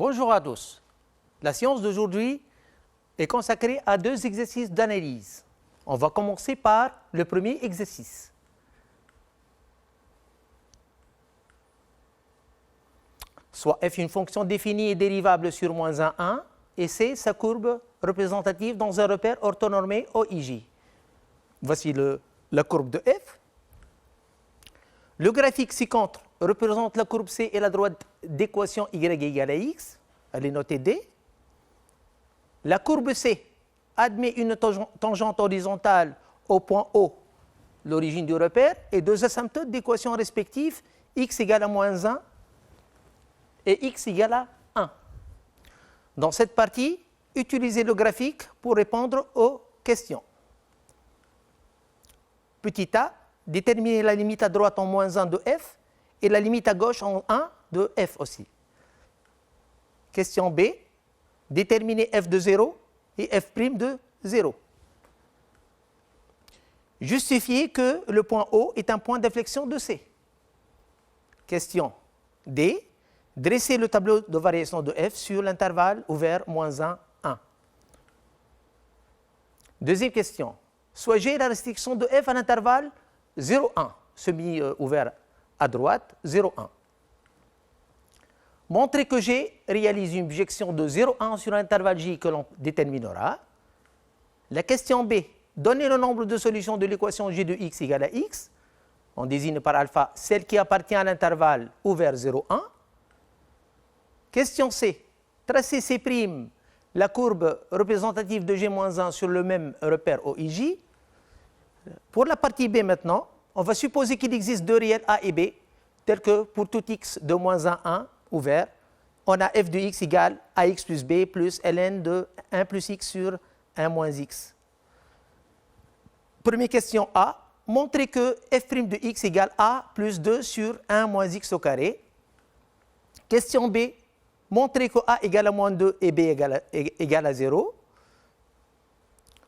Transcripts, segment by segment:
Bonjour à tous. La séance d'aujourd'hui est consacrée à deux exercices d'analyse. On va commencer par le premier exercice. Soit f une fonction définie et dérivable sur moins 1 et c sa courbe représentative dans un repère orthonormé OIJ. Voici la courbe de f. Le graphique ci-contre représente la courbe C et la droite d'équation y égale à x. Elle est notée D. La courbe C admet une tangente horizontale au point O, l'origine du repère, et deux asymptotes d'équations respectives, x égale à moins 1 et x égale à 1. Dans cette partie, utilisez le graphique pour répondre aux questions. Petit a, déterminer la limite à droite en moins 1 de f et la limite à gauche en 1 de f aussi. Question B, déterminer f de 0 et f' de 0. Justifier que le point O est un point d'inflexion de C. Question D, dresser le tableau de variation de f sur l'intervalle ouvert moins 1, 1. Deuxième question, soigner la restriction de f à l'intervalle 0, 1, semi-ouvert à droite, 0, 1. Montrer que G réalise une bijection de 0, 1 sur l'intervalle J que l'on déterminera. La question B, donner le nombre de solutions de l'équation G de x égale à x. On désigne par alpha celle qui appartient à l'intervalle ouvert 0, 1. Question C, tracer C', la courbe représentative de G-1 sur le même repère OIJ. Pour la partie B maintenant, on va supposer qu'il existe deux réels A et B, tels que pour tout x de moins 1, 1 ouvert, on a f de x égale ax plus b plus ln de 1 plus x sur 1 moins x. Première question A, montrer que f' de x égale a plus 2 sur 1 moins x au carré. Question B, montrer que a égale à moins 2 et b égale à 0.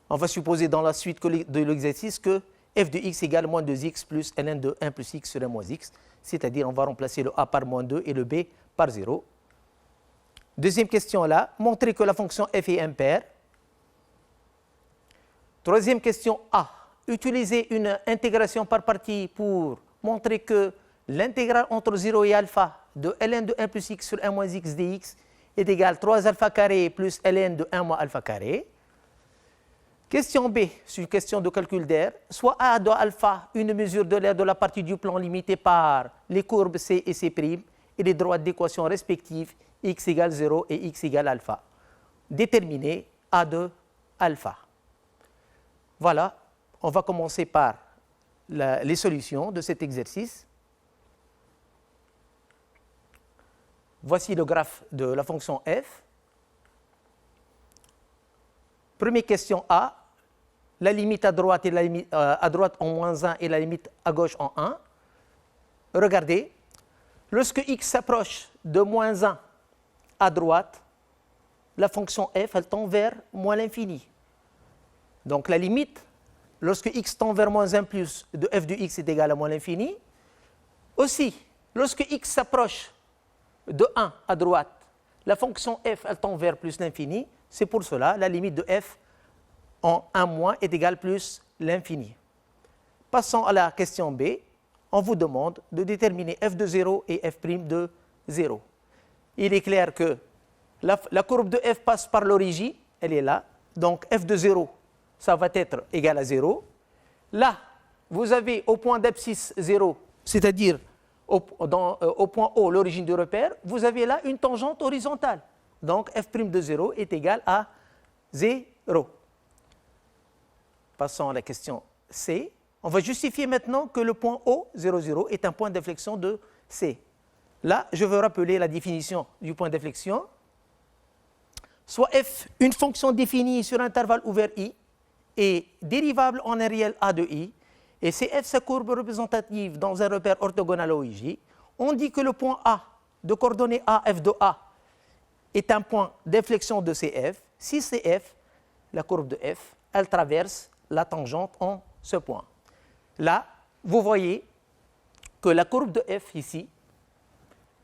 On va supposer dans la suite de l'exercice que f de x égale moins 2x plus ln de 1 plus x sur 1 moins x, c'est-à-dire on va remplacer le a par moins 2 et le b par 0. Deuxième question là, montrer que la fonction f est impaire. Troisième question A, utiliser une intégration par partie pour montrer que l'intégrale entre 0 et alpha de ln de 1 plus x sur 1 moins x dx est égale 3 alpha carré plus ln de 1 moins alpha carré. Question B, c'est une question de calcul d'air. Soit A de alpha, une mesure de l'air de la partie du plan limitée par les courbes C et C' et les droites d'équation respectives x égale 0 et x égale alpha. Déterminer A de alpha. Voilà, on va commencer par les solutions de cet exercice. Voici le graphe de la fonction f. Première question A, la limite à droite, et la limite, à droite en moins 1 et la limite à gauche en 1. Regardez, lorsque x s'approche de moins 1 à droite, la fonction f elle tend vers moins l'infini. Donc la limite, lorsque x tend vers moins 1 plus de f de x est égal à moins l'infini. Aussi, lorsque x s'approche de 1 à droite, la fonction f elle tend vers plus l'infini. C'est pour cela la limite de f en 1 moins est égale plus l'infini. Passons à la question B. On vous demande de déterminer f de 0 et f' de 0. Il est clair que la courbe de f passe par l'origine, elle est là. Donc f de 0, ça va être égal à 0. Là, vous avez au point d'abscisse 0, c'est-à-dire au point O, l'origine du repère, vous avez là une tangente horizontale. Donc f' de 0 est égal à 0. Passons à la question C. On va justifier maintenant que le point O, 0, 0, est un point d'inflexion de C. Là, je veux rappeler la définition du point d'inflexion. Soit f, une fonction définie sur intervalle ouvert I, est dérivable en un réel A de I, et c'est f sa courbe représentative dans un repère orthogonal OIJ. On dit que le point A, de coordonnées A, f de A, est un point d'inflexion de CF. Si CF, la courbe de f, elle traverse la tangente en ce point. Là, vous voyez que la courbe de f ici,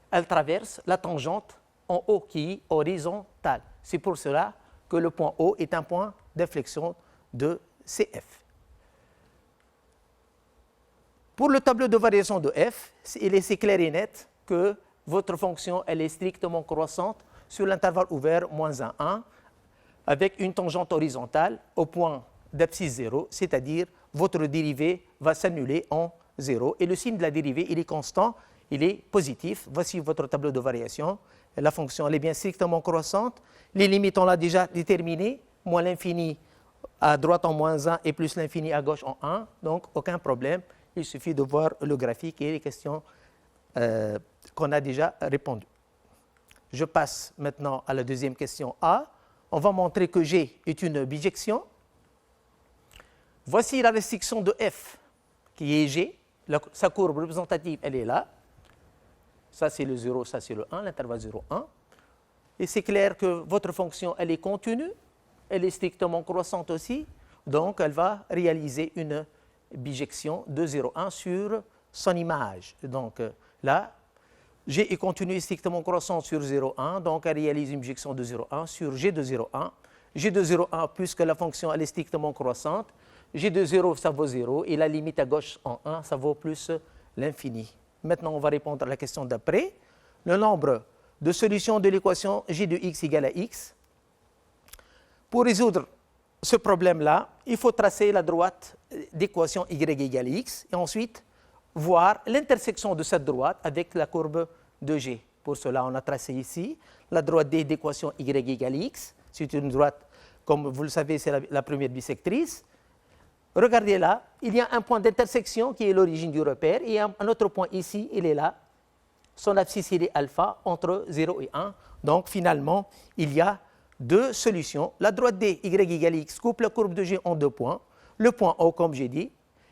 elle traverse la tangente en haut qui est horizontal. C'est pour cela que le point O est un point d'inflexion de CF. Pour le tableau de variation de f, il est clair et net que votre fonction elle est strictement croissante sur l'intervalle ouvert moins 1, 1 avec une tangente horizontale au point d'abscisse 0, c'est-à-dire votre dérivée va s'annuler en 0 et le signe de la dérivée il est constant, il est positif. Voici votre tableau de variation. La fonction elle est bien strictement croissante. Les limites on l'a déjà déterminées, moins l'infini à droite en moins 1 et plus l'infini à gauche en 1, donc aucun problème. Il suffit de voir le graphique et les questions qu'on a déjà répondues. Je passe maintenant à la deuxième question A. On va montrer que G est une bijection. Voici la restriction de f qui est G. Sa courbe représentative, elle est là. Ça, c'est le 0, ça, c'est le 1, l'intervalle 0, 1. Et c'est clair que votre fonction, elle est continue, elle est strictement croissante aussi. Donc, elle va réaliser une bijection de 0,1 sur son image. Donc là, G est continu et strictement croissant sur 0,1, donc elle réalise une bijection de 0,1 sur G de 0,1. G de 0,1, puisque la fonction elle est strictement croissante, G de 0, ça vaut 0, et la limite à gauche en 1, ça vaut plus l'infini. Maintenant, on va répondre à la question d'après. Le nombre de solutions de l'équation G de x égale à x. Pour résoudre ce problème-là, il faut tracer la droite d'équation y égale x et ensuite voir l'intersection de cette droite avec la courbe de G. Pour cela, on a tracé ici la droite D d'équation y égale x. C'est une droite, comme vous le savez, c'est la première bisectrice. Regardez là, il y a un point d'intersection qui est l'origine du repère et un autre point ici, il est là. Son abscisse, il est alpha entre 0 et 1. Donc finalement, il y a deux solutions. La droite D, y égale x, coupe la courbe de G en deux points. Le point O, comme j'ai dit,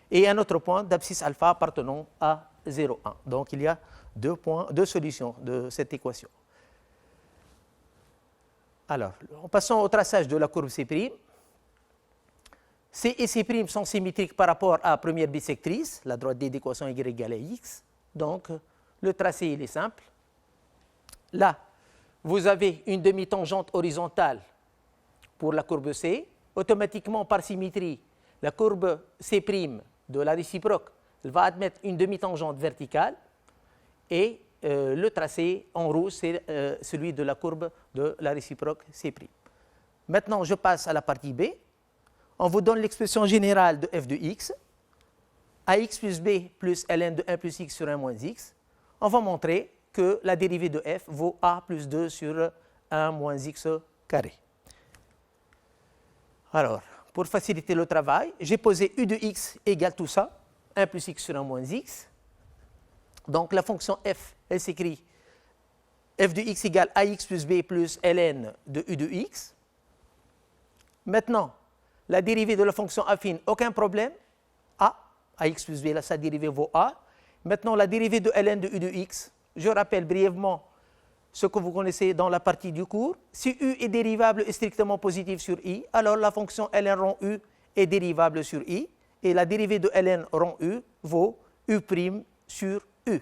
et un autre point d'abscisse alpha appartenant à 0, 1. Donc, il y a deux solutions de cette équation. Alors, en passant au traçage de la courbe C'. C et C' sont symétriques par rapport à la première bisectrice, la droite D d'équation y égale à x. Donc, le tracé, il est simple. Là, vous avez une demi-tangente horizontale pour la courbe C. Automatiquement, par symétrie, la courbe C' de la réciproque elle va admettre une demi-tangente verticale et le tracé en rouge, c'est celui de la courbe de la réciproque C'. Maintenant, je passe à la partie B. On vous donne l'expression générale de f de x, ax plus b plus ln de 1 plus x sur 1 moins x. On va montrer que la dérivée de f vaut a plus 2 sur 1 moins x carré. Alors, pour faciliter le travail, j'ai posé u de x égale tout ça, 1 plus x sur 1 moins x. Donc la fonction f, elle s'écrit f de x égale ax plus b plus ln de u de x. Maintenant, la dérivée de la fonction affine, aucun problème. Ax plus b, là, sa dérivée vaut a. Maintenant, la dérivée de ln de u de x, je rappelle brièvement ce que vous connaissez dans la partie du cours. Si u est dérivable et strictement positif sur i, alors la fonction ln rond u est dérivable sur i, et la dérivée de ln rond u vaut u' sur u.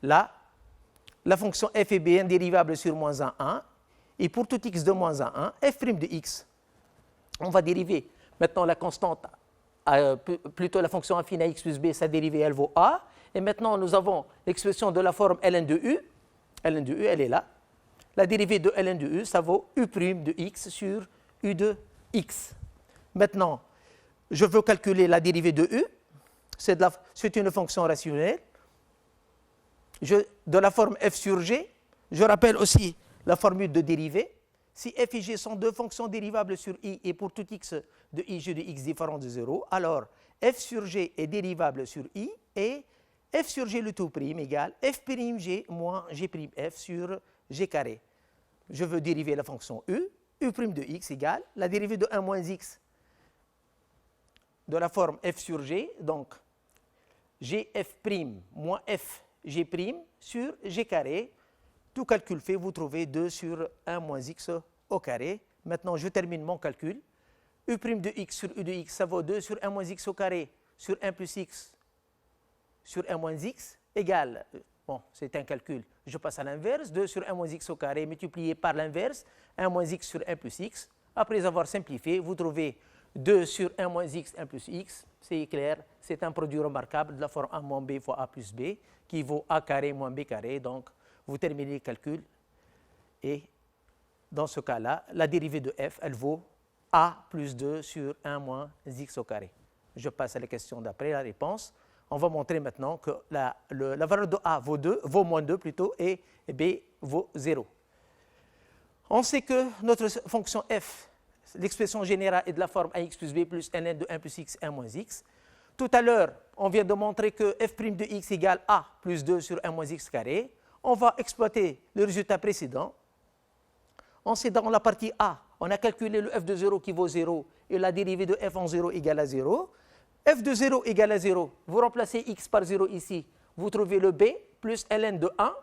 Là, la fonction f est bien dérivable sur moins 1, 1, et pour tout x de moins 1, 1, f' de x, on va dériver maintenant la constante, plutôt la fonction affine à x plus b, sa dérivée, elle vaut a. Et maintenant, nous avons l'expression de la forme ln de u. Ln de u, elle est là. La dérivée de ln de u, ça vaut u' de x sur u de x. Maintenant, je veux calculer la dérivée de u. C'est une fonction rationnelle. De la forme f sur g, je rappelle aussi la formule de dérivée. Si f et g sont deux fonctions dérivables sur i et pour tout x de i, g de x différent de 0, alors f sur g est dérivable sur i et f sur g le tout prime égale f'g moins g'f sur g carré. Je veux dériver la fonction u, u' de x égale la dérivée de 1 moins x de la forme f sur g, donc gf' moins f g' sur g carré. Tout calcul fait, vous trouvez 2 sur 1 moins x au carré. Maintenant, je termine mon calcul. U' de x sur u de x, ça vaut 2 sur 1 moins x au carré sur 1 plus x sur 1 moins x égale Bon, c'est un calcul. Je passe à l'inverse. 2 sur 1 moins x au carré multiplié par l'inverse. 1 moins x sur 1 plus x. Après avoir simplifié, vous trouvez 2 sur 1 moins x, 1 plus x. C'est clair, c'est un produit remarquable de la forme a moins b fois a plus b qui vaut a carré moins b carré. Donc, vous terminez le calcul et dans ce cas-là, la dérivée de f, elle vaut a plus 2 sur 1 moins x au carré. Je passe à la question d'après, la réponse. On va montrer maintenant que la valeur de a vaut moins 2 plutôt, et b vaut 0. On sait que notre fonction f, l'expression générale est de la forme ax plus b plus ln de 1 plus x, 1 moins x. Tout à l'heure, on vient de montrer que f' de x égale a plus 2 sur 1 moins x carré. On va exploiter le résultat précédent. On sait dans la partie a, on a calculé le f de 0 qui vaut 0 et la dérivée de f en 0 égale à 0. f de 0 égale à 0, vous remplacez x par 0 ici, vous trouvez le b plus ln de 1.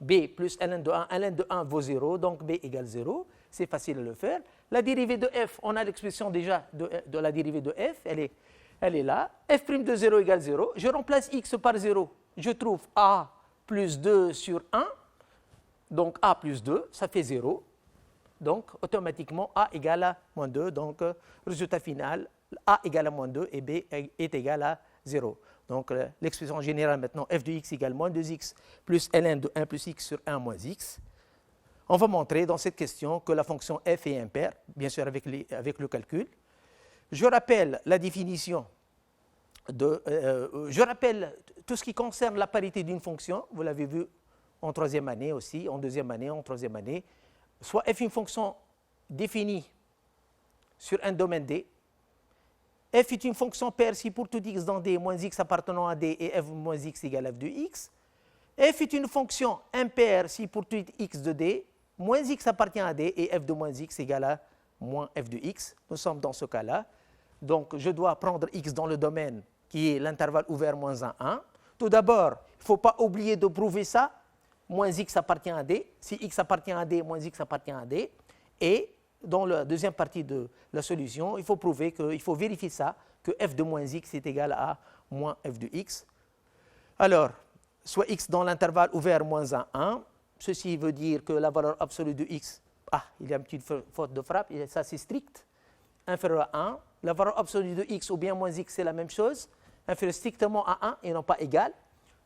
b plus ln de 1, ln de 1 vaut 0, donc b égale 0. C'est facile à le faire. La dérivée de f, on a l'expression déjà de la dérivée de f, elle est là. f' de 0 égale 0. Je remplace x par 0. Je trouve a plus 2 sur 1. Donc a plus 2, ça fait 0. Donc automatiquement a égale à moins 2. Donc résultat final, a égale à moins 2 et b est égal à 0. Donc l'expression générale maintenant, f de x égale moins 2x plus ln de 1 plus x sur 1 moins x. On va montrer dans cette question que la fonction f est impaire, bien sûr avec le calcul. Je rappelle la définition je rappelle tout ce qui concerne la parité d'une fonction. Vous l'avez vu en troisième année aussi, en deuxième année, en troisième année. Soit f est une fonction définie sur un domaine D. F est une fonction paire si pour tout x dans D, moins x appartenant à D et f moins x égale f de x. F est une fonction impaire si pour tout x de D, moins x appartient à D et f de moins x égale à moins f de x. Nous sommes dans ce cas-là. Donc, je dois prendre x dans le domaine qui est l'intervalle ouvert moins 1, 1. Tout d'abord, il ne faut pas oublier de prouver ça. Moins x appartient à D. Si x appartient à D, moins x appartient à D. Et dans la deuxième partie de la solution, il faut prouver il faut vérifier ça, que f de moins x est égal à moins f de x. Alors, soit x dans l'intervalle ouvert moins 1, 1. Ceci veut dire que la valeur absolue de x, il y a une petite faute de frappe, et ça c'est strict, inférieur à 1. La valeur absolue de x ou bien moins x, c'est la même chose, inférieur strictement à 1 et non pas égal,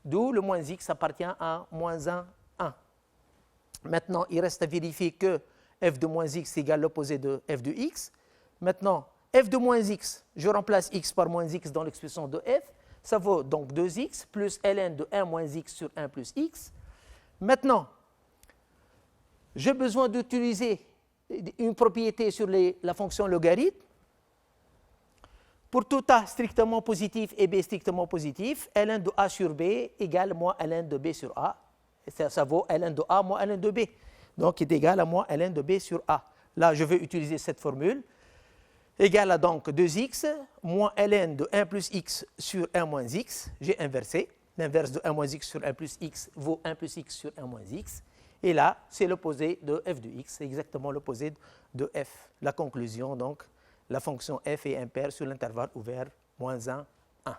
d'où le moins x appartient à moins 1, 1. Maintenant, il reste à vérifier que f de moins x égale l'opposé de f de x. Maintenant, f de moins x, je remplace x par moins x dans l'expression de f, ça vaut donc 2x plus ln de 1 moins x sur 1 plus x. Maintenant, j'ai besoin d'utiliser une propriété sur la fonction logarithme. Pour tout a strictement positif et b strictement positif, ln de a sur b égale moins ln de b sur a. Ça vaut ln de a moins ln de b. Donc, il est égal à moins ln de b sur a. Là, je vais utiliser cette formule. Égal à donc 2x moins ln de 1 plus x sur 1 moins x. J'ai inversé. L'inverse de 1 moins x sur 1 plus x vaut 1 plus x sur 1 moins x. Et là, c'est l'opposé de f de x. C'est exactement l'opposé de f. La conclusion, donc, la fonction f est impaire sur l'intervalle ouvert moins 1, 1.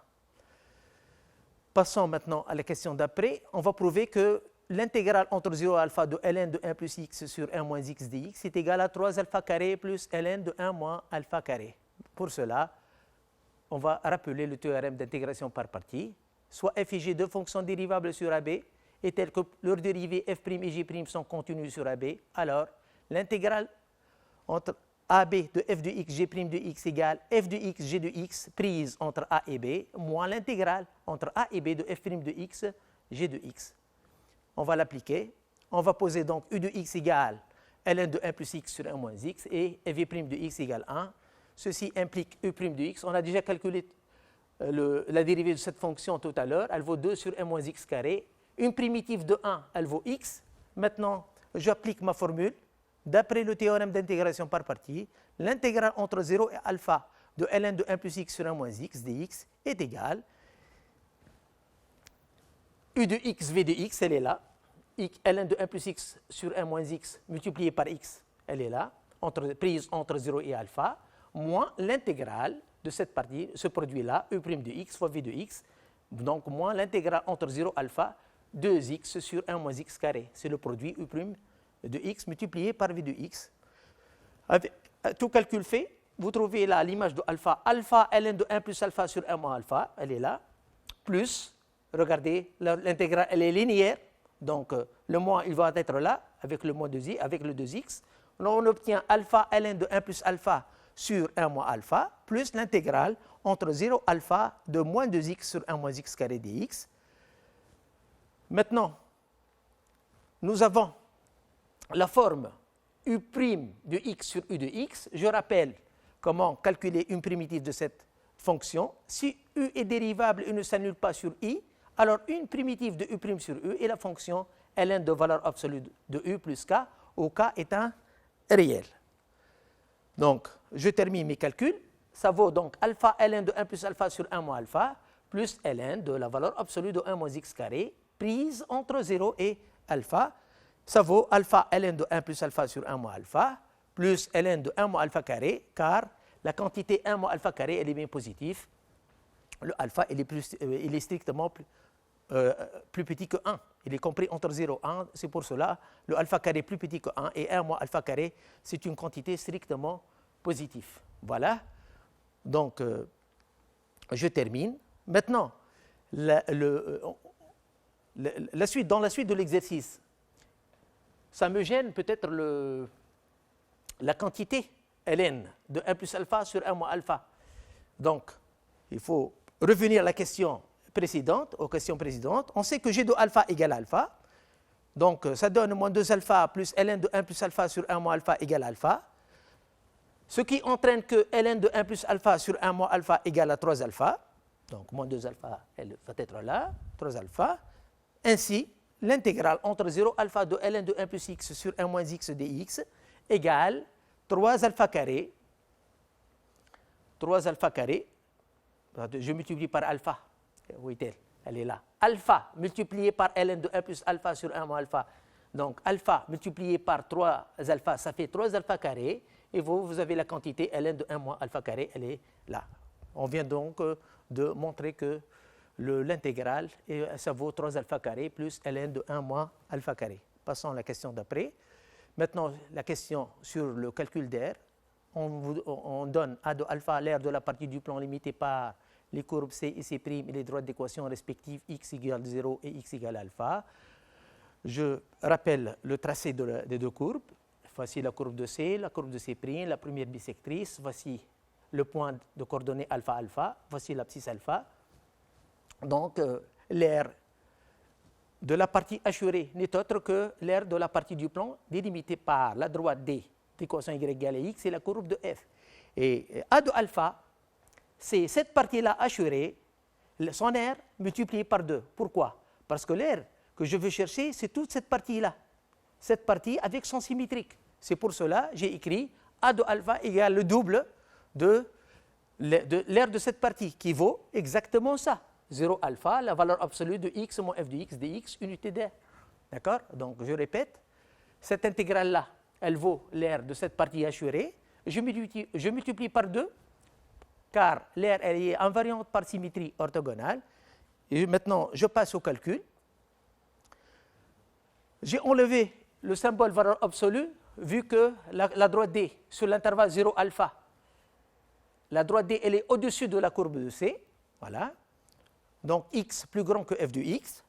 Passons maintenant à la question d'après. On va prouver que l'intégrale entre 0 et alpha de ln de 1 plus x sur 1 moins x dx est égale à 3 alpha carré plus ln de 1 moins alpha carré. Pour cela, on va rappeler le théorème d'intégration par partie. Soit f et g deux fonctions dérivables sur AB et telles que leurs dérivées f' et g' sont continues sur AB, alors l'intégrale entre AB de f de x, g' de x égale f de x, g de x prise entre a et b, moins l'intégrale entre a et b de f' de x, g de x. On va l'appliquer. On va poser donc u de x égale ln de 1 plus x sur 1 moins x et v' de x égale 1. Ceci implique u' de x. On a déjà calculé la dérivée de cette fonction tout à l'heure. Elle vaut 2 sur 1 moins x carré. Une primitive de 1, elle vaut x. Maintenant, j'applique ma formule. D'après le théorème d'intégration par partie, l'intégrale entre 0 et alpha de ln de 1 plus x sur 1 moins x dx est égale u de x, v de x, elle est là. Ln de 1 plus x sur 1 moins x multiplié par x, elle est là, prise entre 0 et alpha, moins l'intégrale de cette partie, ce produit-là, u' de x fois v de x, donc moins l'intégrale entre 0 et alpha 2x sur 1 moins x carré. C'est le produit u' de x multiplié par v de x. Avec tout calcul fait, vous trouvez là l'image de alpha. Alpha ln de 1 plus alpha sur 1 moins alpha, elle est là. Plus, regardez, l'intégrale, elle est linéaire. Donc, le moins, il va être là, avec le moins 2i, avec le 2x. On obtient alpha ln de 1 plus alpha sur 1 moins alpha, plus l'intégrale entre 0 alpha de moins 2x sur 1 moins x carré dx. Maintenant, nous avons la forme u' de x sur u de x. Je rappelle comment calculer une primitive de cette fonction. Si u est dérivable et ne s'annule pas sur i, alors une primitive de u' sur u est la fonction ln de valeur absolue de u plus k, où k est un réel. Donc, je termine mes calculs. Ça vaut donc alpha ln de 1 plus alpha sur 1 moins alpha, plus ln de la valeur absolue de 1 moins x carré, prise entre 0 et alpha. Ça vaut alpha ln de 1 plus alpha sur 1 moins alpha, plus ln de 1 moins alpha carré, car la quantité 1 moins alpha carré, elle est bien positive. Le alpha, il est strictement plus petit que 1. Il est compris entre 0 et 1. C'est pour cela le alpha carré est plus petit que 1 et 1 moins alpha carré, c'est une quantité strictement positive. Voilà. Donc, je termine. Maintenant, dans la suite de l'exercice, ça me gêne peut-être la quantité ln de 1 plus alpha sur 1 moins alpha. Donc, il faut revenir à la question précédente, aux questions précédentes. On sait que g de alpha égale alpha. Donc, ça donne moins 2 alpha plus ln de 1 plus alpha sur 1 moins alpha égale alpha. Ce qui entraîne que ln de 1 plus alpha sur 1 moins alpha égale à 3 alpha. Donc, moins 2 alpha, elle va être là, 3 alpha. Ainsi, l'intégrale entre 0 alpha de ln de 1 plus x sur 1 moins x dx égale 3 alpha carré. 3 alpha carré. Je multiplie par alpha. Où est-elle? Elle est là. Alpha multiplié par ln de 1 plus alpha sur 1 moins alpha. Donc, alpha multiplié par 3 alpha, ça fait 3 alpha carré. Et vous avez la quantité ln de 1 moins alpha carré, elle est là. On vient donc de montrer que l'intégrale, ça vaut 3 alpha carré plus ln de 1 moins alpha carré. Passons à la question d'après. Maintenant, la question sur le calcul d'air. On donne A de alpha l'air de la partie du plan limité par les courbes C et C' et les droites d'équation respectives x égale 0 et x égale alpha. Je rappelle le tracé des deux courbes. Voici la courbe de C, la courbe de C', la première bisectrice. Voici le point de coordonnées alpha alpha. Voici l'abscisse alpha. Donc, l'air de la partie assurée n'est autre que l'air de la partie du plan délimitée par la droite D d'équation y égale à x et la courbe de f. Et A de alpha, c'est cette partie-là assurée, son air multiplié par 2. Pourquoi? Parce que l'air que je veux chercher, c'est toute cette partie-là. Cette partie avec son symétrique. C'est pour cela que j'ai écrit A de alpha égale le double de l'air de cette partie, qui vaut exactement ça. 0 alpha, la valeur absolue de x moins f de x dx, unité d'air. D'accord? Donc, je répète, cette intégrale-là, elle vaut l'air de cette partie assurée. Je multiplie par 2, car l'air est invariante par symétrie orthogonale. Et maintenant, je passe au calcul. J'ai enlevé le symbole valeur absolue, vu que la droite D, sur l'intervalle 0 alpha, la droite D, elle est au-dessus de la courbe de C. Voilà. Donc, x plus grand que f de x.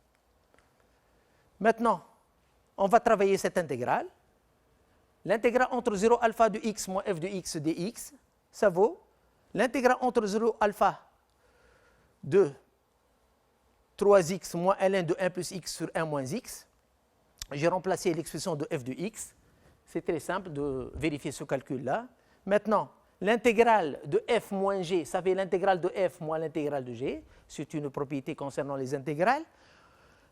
Maintenant, on va travailler cette intégrale. L'intégrale entre 0 alpha de x moins f de x dx, ça vaut l'intégrale entre 0 alpha de 3x moins ln de 1 plus x sur 1 moins x. J'ai remplacé l'expression de f de x. C'est très simple de vérifier ce calcul-là. Maintenant, l'intégrale de f moins g, ça fait l'intégrale de f moins l'intégrale de g. C'est une propriété concernant les intégrales.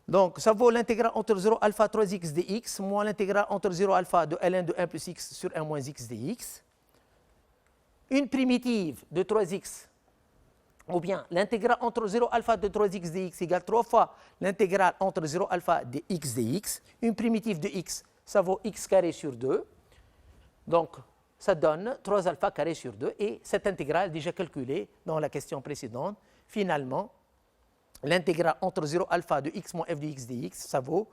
Donc, ça vaut l'intégrale entre 0 alpha 3x dx moins l'intégrale entre 0 alpha de ln de 1 plus x sur 1 moins x dx. Une primitive de 3x, ou bien l'intégrale entre 0 alpha de 3x dx égale 3 fois l'intégrale entre 0 alpha de x dx. Une primitive de x, ça vaut x carré sur 2. Donc, ça donne 3 alpha carré sur 2. Et cette intégrale, déjà calculée dans la question précédente, finalement, l'intégrale entre 0 alpha de x moins f de x dx, ça vaut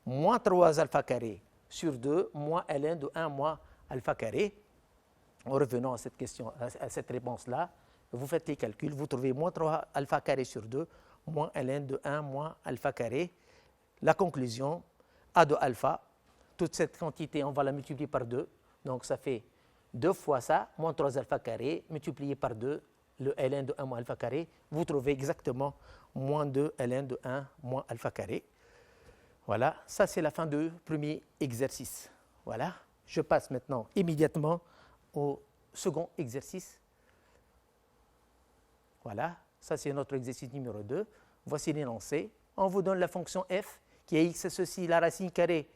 moins 3 alpha carré sur 2 moins ln de 1 moins alpha carré. En revenant à cette question, à cette réponse-là, vous faites les calculs, vous trouvez moins 3 alpha carré sur 2 moins ln de 1 moins alpha carré. La conclusion, a de alpha, toute cette quantité, on va la multiplier par 2, donc ça fait 2 fois ça, moins 3 alpha carré, multiplié par 2, le ln de 1 moins alpha carré, vous trouvez exactement moins 2 ln de 1 moins alpha carré. Voilà, ça c'est la fin du premier exercice. Voilà, je passe maintenant immédiatement au second exercice. Voilà, ça c'est notre exercice numéro 2. Voici l'énoncé. On vous donne la fonction f qui est x, ceci, la racine carrée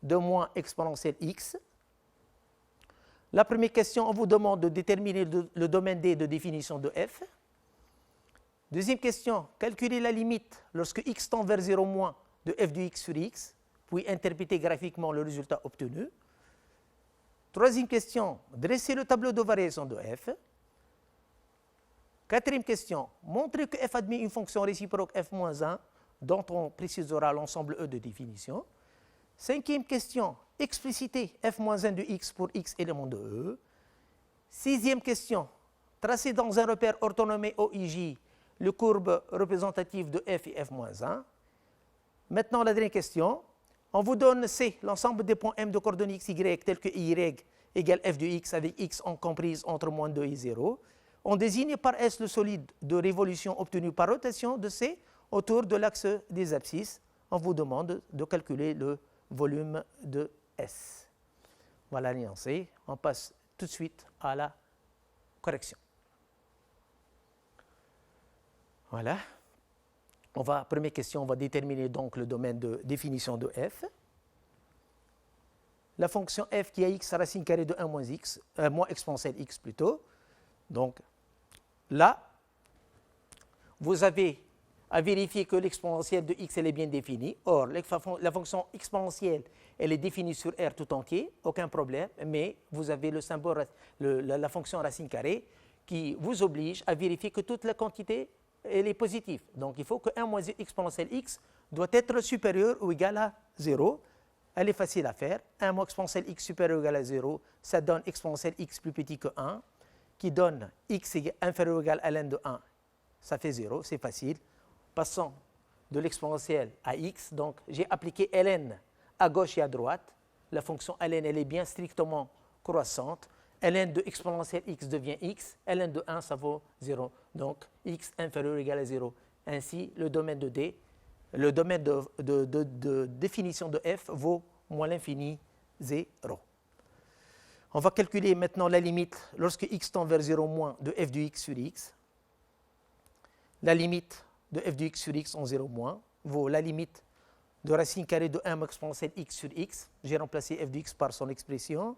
de moins exponentielle x. La première question, on vous demande de déterminer le domaine D de définition de f. Deuxième question, calculer la limite lorsque x tend vers 0 moins de f de x sur x, puis interpréter graphiquement le résultat obtenu. Troisième question, dresser le tableau de variation de f. Quatrième question, montrer que f admet une fonction réciproque f-1 dont on précisera l'ensemble E de définition. Cinquième question, expliciter f-1 de x pour x élément de E. Sixième question, tracer dans un repère orthonormé OIJ le courbe représentative de f et f-1. Maintenant, la dernière question. On vous donne C, l'ensemble des points M de coordonnées x, y, tels que y égale f de x avec x en comprise entre moins 2 et 0. On désigne par S le solide de révolution obtenu par rotation de C autour de l'axe des abscisses. On vous demande de calculer le volume de S. Voilà l'énoncé. On passe tout de suite à la correction. Voilà. Première question, on va déterminer donc le domaine de définition de f. La fonction f qui a x racine carrée de 1 moins x, moins exponentielle x plutôt. Donc là, vous avez à vérifier que l'exponentielle de x elle est bien définie. Or, la fonction exponentielle elle est définie sur R tout entier, aucun problème, mais vous avez le symbole, la fonction racine carrée qui vous oblige à vérifier que toute la quantité elle est positive. Donc, il faut que 1 moins exponentielle x doit être supérieur ou égal à 0. Elle est facile à faire. 1 moins exponentielle x supérieur ou égal à 0, ça donne exponentielle x plus petit que 1, qui donne x inférieur ou égal à ln de 1. Ça fait 0, c'est facile. Passons de l'exponentielle à x. Donc, j'ai appliqué ln à gauche et à droite. La fonction ln, elle est bien strictement croissante. ln de exponentielle x devient x, ln de 1, ça vaut 0. Donc, x inférieur ou égal à 0. Ainsi, le domaine de D, le domaine de définition de f vaut moins l'infini 0. On va calculer maintenant la limite lorsque x tend vers 0 moins de f de x sur x. La limite de f de x sur x en 0 moins vaut la limite de racine carrée de 1 exponentielle x sur x. J'ai remplacé f de x par son expression.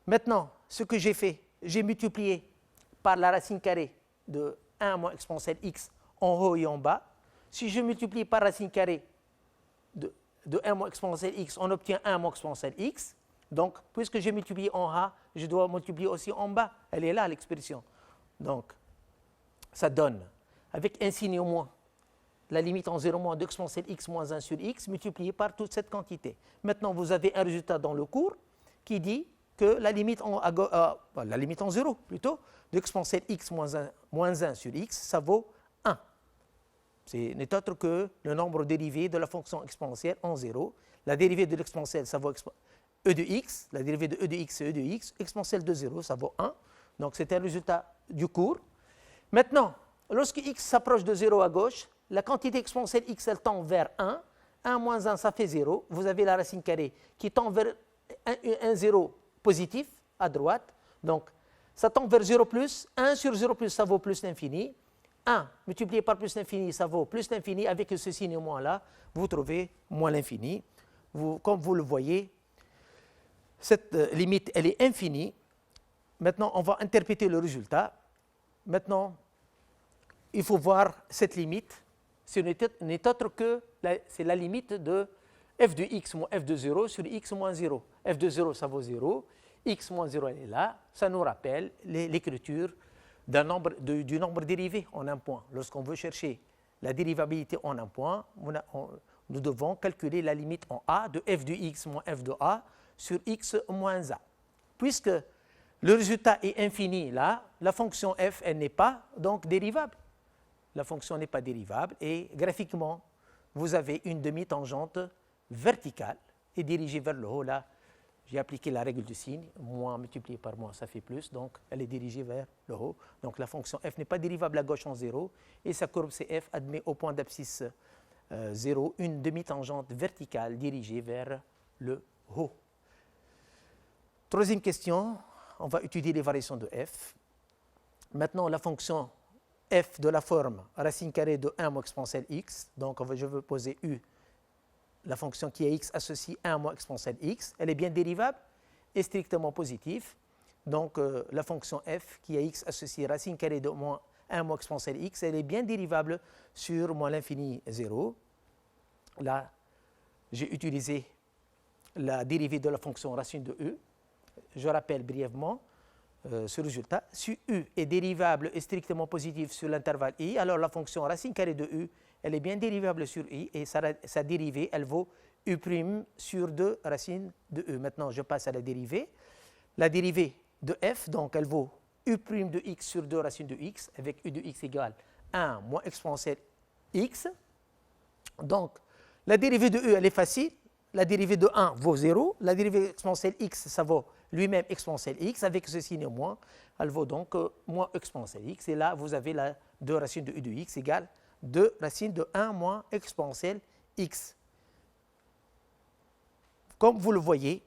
Maintenant, ce que j'ai fait, j'ai multiplié par la racine carrée de 1 moins exponentielle x en haut et en bas. Si je multiplie par racine carrée de 1 moins exponentielle x, on obtient 1 moins exponentielle x. Donc, puisque j'ai multiplié en A, je dois multiplier aussi en bas. Elle est là, l'expression. Donc, ça donne, avec un signe au moins, la limite en 0 moins d'exponentielle x moins 1 sur x, multiplié par toute cette quantité. Maintenant, vous avez un résultat dans le cours qui dit que la limite en 0, plutôt, d'exponentielle x moins 1 sur x, ça vaut 1. Ce n'est autre que le nombre dérivé de la fonction exponentielle en 0. La dérivée de l'exponentielle, ça vaut e de x. La dérivée de e de x, c'est e de x. Exponentielle de 0, ça vaut 1. Donc, c'est un résultat du cours. Maintenant, lorsque x s'approche de 0 à gauche, la quantité exponentielle x, elle tend vers 1. 1 moins 1, ça fait 0. Vous avez la racine carrée qui tend vers un 0 positif à droite. Donc, ça tend vers 0 plus. 1 sur 0 plus, ça vaut plus l'infini. 1 multiplié par plus l'infini, ça vaut plus l'infini. Avec ce signe moins là, vous trouvez moins l'infini. Comme vous le voyez, cette limite, elle est infinie. Maintenant, on va interpréter le résultat. Maintenant, il faut voir cette limite. Ce n'est autre que c'est la limite de f de x moins f de 0 sur x moins 0. f de 0, ça vaut 0. X moins 0, elle est là. Ça nous rappelle l'écriture du nombre dérivé en un point. Lorsqu'on veut chercher la dérivabilité en un point, nous devons calculer la limite en a de f de x moins f de a sur x moins a. Puisque le résultat est infini là, la fonction f, elle n'est pas donc dérivable. La fonction n'est pas dérivable et graphiquement, vous avez une demi-tangente verticale et dirigée vers le haut. Là, j'ai appliqué la règle du signe, moins multiplié par moins, ça fait plus, donc elle est dirigée vers le haut. Donc la fonction f n'est pas dérivable à gauche en 0 et sa courbe CF admet au point d'abscisse 0 une demi-tangente verticale dirigée vers le haut. Troisième question, on va étudier les variations de f. Maintenant, la fonction f de la forme racine carrée de 1 moins exponentielle x, donc je veux poser u, la fonction qui est x associe 1 moins exponentielle x, elle est bien dérivable et strictement positive. Donc la fonction f qui est x associée racine carrée de moins 1 moins exponentielle x, elle est bien dérivable sur moins l'infini 0. Là, j'ai utilisé la dérivée de la fonction racine de u. Je rappelle brièvement ce résultat. Si u est dérivable et strictement positif sur l'intervalle i, alors la fonction racine carrée de u, elle est bien dérivable sur i et sa dérivée, elle vaut u' sur 2 racine de u. Maintenant, je passe à la dérivée. La dérivée de f, donc elle vaut u' de x sur 2 racine de x, avec u de x égale 1 moins exponentielle x. Donc, la dérivée de u, elle est facile. La dérivée de 1 vaut 0. La dérivée exponentielle x, ça vaut lui-même exponentielle x. Avec ce signe moins, elle vaut donc moins exponentielle x. Et là, vous avez la 2 racine de u de x égale 2 racine de 1 moins exponentielle x. Comme vous le voyez,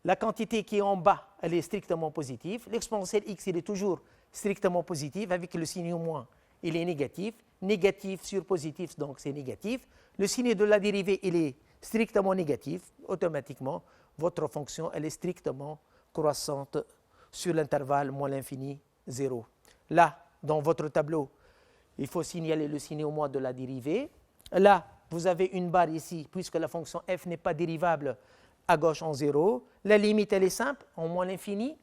la quantité qui est en bas, elle est strictement positive. L'exponentielle x, il est toujours strictement positif. Avec le signe moins, il est négatif. Négatif sur positif, donc c'est négatif. Le signe de la dérivée, il est strictement négatif. Automatiquement, votre fonction, elle est strictement croissante sur l'intervalle moins l'infini 0. Là, dans votre tableau, il faut signaler le signe au moins de la dérivée. Là, vous avez une barre ici, puisque la fonction f n'est pas dérivable à gauche en 0. La limite, elle est simple, en moins l'infini.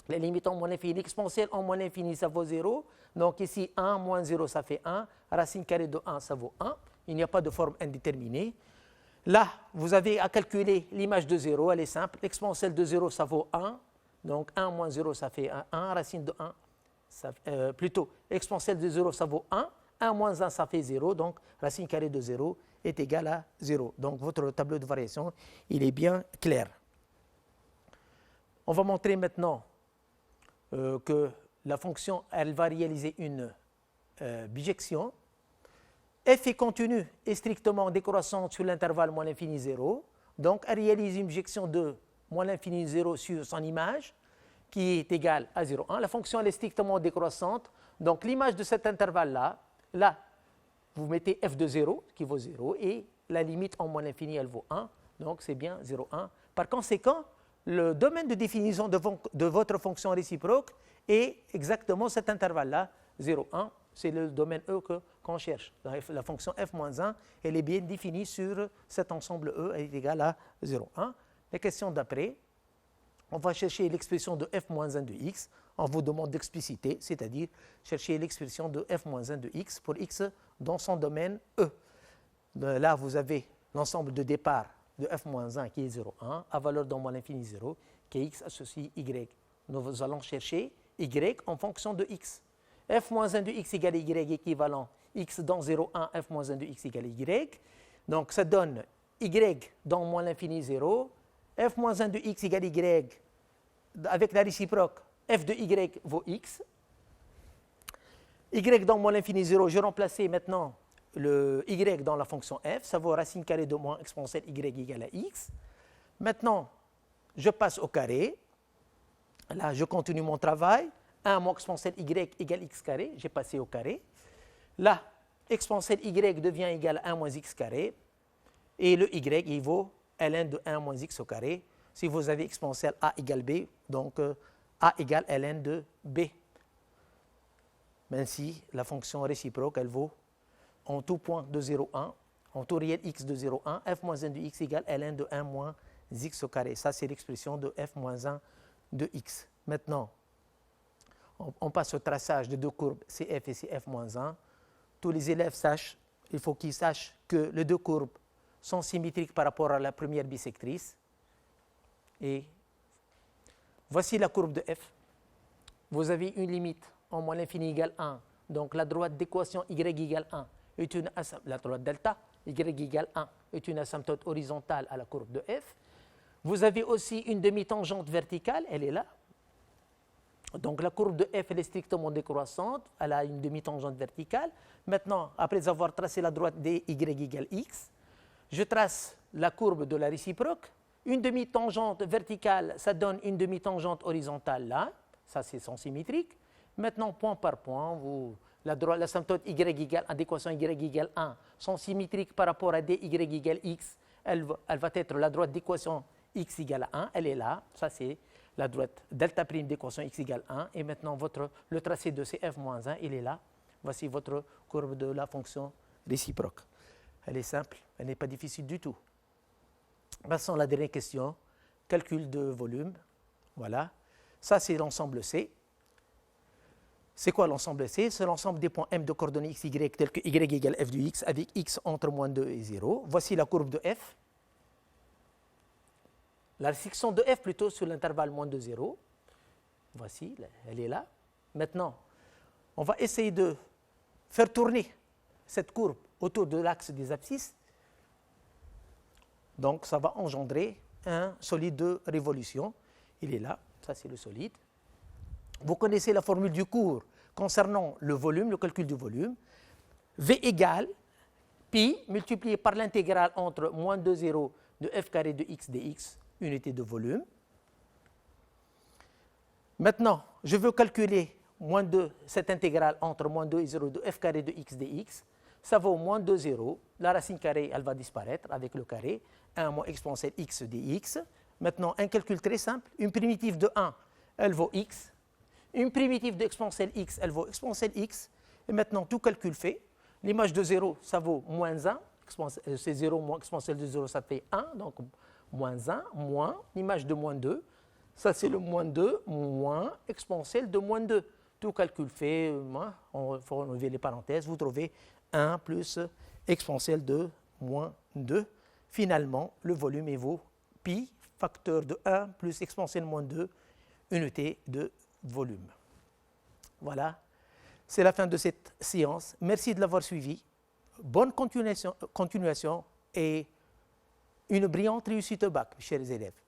La limite en moins l'infini, l'exponentielle en moins l'infini, ça vaut 0. Donc ici, 1 moins 0, ça fait 1. Racine carrée de 1, ça vaut 1. Il n'y a pas de forme indéterminée. Là, vous avez à calculer l'image de 0, elle est simple. L'exponentielle de 0, ça vaut 1. Donc 1 moins 0, ça fait 1. Racine de 1, plutôt, l'exponentielle de 0, ça vaut 1. 1 moins 1, ça fait 0. Donc racine carrée de 0 est égale à 0. Donc votre tableau de variation, il est bien clair. On va montrer maintenant que la fonction, elle va réaliser une bijection. F est continue et strictement décroissante sur l'intervalle moins l'infini 0. Donc, elle réalise une bijection de moins l'infini 0 sur son image, qui est égale à 0,1. La fonction, elle est strictement décroissante. Donc, l'image de cet intervalle-là, là, vous mettez f de 0, qui vaut 0, et la limite en moins l'infini, elle vaut 1. Donc, c'est bien 0,1. Par conséquent, le domaine de définition de votre fonction réciproque est exactement cet intervalle-là, 0,1. C'est le domaine E qu'on cherche. La fonction f-1, elle est bien définie sur cet ensemble E, elle est égale à 0,1. La question d'après, on va chercher l'expression de f-1 de x. On vous demande d'expliciter, c'est-à-dire chercher l'expression de f-1 de x pour x dans son domaine E. Là, vous avez l'ensemble de départ de f-1 qui est 0,1 à valeur dans moins l'infini 0, qui est x associé y. Nous allons chercher y en fonction de x. f-1 de x égale y équivalent x dans 0,1, f-1 de x égale y. Donc, ça donne y dans moins l'infini 0, f-1 de x égale y, avec la réciproque, f de y vaut x. Y dans moins l'infini 0, je remplace maintenant le y dans la fonction f, ça vaut racine carrée de moins exponentielle y égale à x. Maintenant, je passe au carré. Là, je continue mon travail. 1 moins exponentielle y égale x carré, j'ai passé au carré. Là, exponentielle y devient égal à 1 moins x carré. Et le y, il vaut ln de 1 moins x au carré. Si vous avez exponentielle a égale b, donc a égale ln de b. Même si la fonction réciproque, elle vaut en tout point de 0,1, en tout réel x de 0,1, f moins 1 de x égale ln de 1 moins x au carré. Ça, c'est l'expression de f moins 1 de x. Maintenant, on passe au traçage de deux courbes CF et CF moins 1. tous les élèves sachent, il faut qu'ils sachent que les deux courbes sont symétriques par rapport à la première bisectrice. Et voici la courbe de f. Vous avez une limite en moins l'infini égale 1. Donc la droite d'équation y égale 1 est une la droite delta y égale 1 est une asymptote horizontale à la courbe de f. Vous avez aussi une demi-tangente verticale, elle est là. Donc la courbe de f elle est strictement décroissante, elle a une demi-tangente verticale. Maintenant, après avoir tracé la droite dy égale x, je trace la courbe de la réciproque. Une demi-tangente verticale, ça donne une demi-tangente horizontale là, ça c'est son symétrique. Maintenant, point par point, l'asymptote y égale 1, d'équation y égale 1 sont symétriques par rapport à dy égale x. Elle va être la droite d'équation x égale à 1, elle est là, ça c'est la droite delta prime d'équation x égale 1. Et maintenant, le tracé de cf moins 1, il est là. Voici votre courbe de la fonction réciproque. Elle est simple, elle n'est pas difficile du tout. Passons à la dernière question, calcul de volume. Voilà, ça c'est l'ensemble C. C'est quoi l'ensemble C? C'est l'ensemble des points M de coordonnées x, y, tels que y égale f du x, avec x entre moins 2 et 0. Voici la courbe de f. La section de f plutôt sur l'intervalle moins de 0. Voici, elle est là. Maintenant, on va essayer de faire tourner cette courbe autour de l'axe des abscisses. Donc, ça va engendrer un solide de révolution. Il est là, ça c'est le solide. Vous connaissez la formule du cours concernant le volume, le calcul du volume. V égale pi multiplié par l'intégrale entre moins 2, 0 de f carré de x dx, unité de volume. Maintenant, je veux calculer moins 2, cette intégrale entre moins 2 et 0 de f carré de x dx. Ça vaut moins 2, 0. La racine carrée, elle va disparaître avec le carré. 1 moins exponentielle x dx. Maintenant, un calcul très simple. Une primitive de 1, elle vaut x. Une primitive d'exponentielle x, elle vaut exponentielle x. Et maintenant, tout calcul fait. L'image de 0, ça vaut moins 1. C'est 0 moins exponentielle de 0, ça fait 1. Donc, moins 1, moins l'image de moins 2. Ça, c'est le moins 2, moins exponentielle de moins 2. Tout calcul fait, il faut enlever les parenthèses. Vous trouvez 1 plus exponentielle de moins 2. Finalement, le volume vaut pi, facteur de 1 plus exponentielle de moins 2, unité de volume. Voilà, c'est la fin de cette séance. Merci de l'avoir suivi. Bonne continuation et une brillante réussite au bac, chers élèves.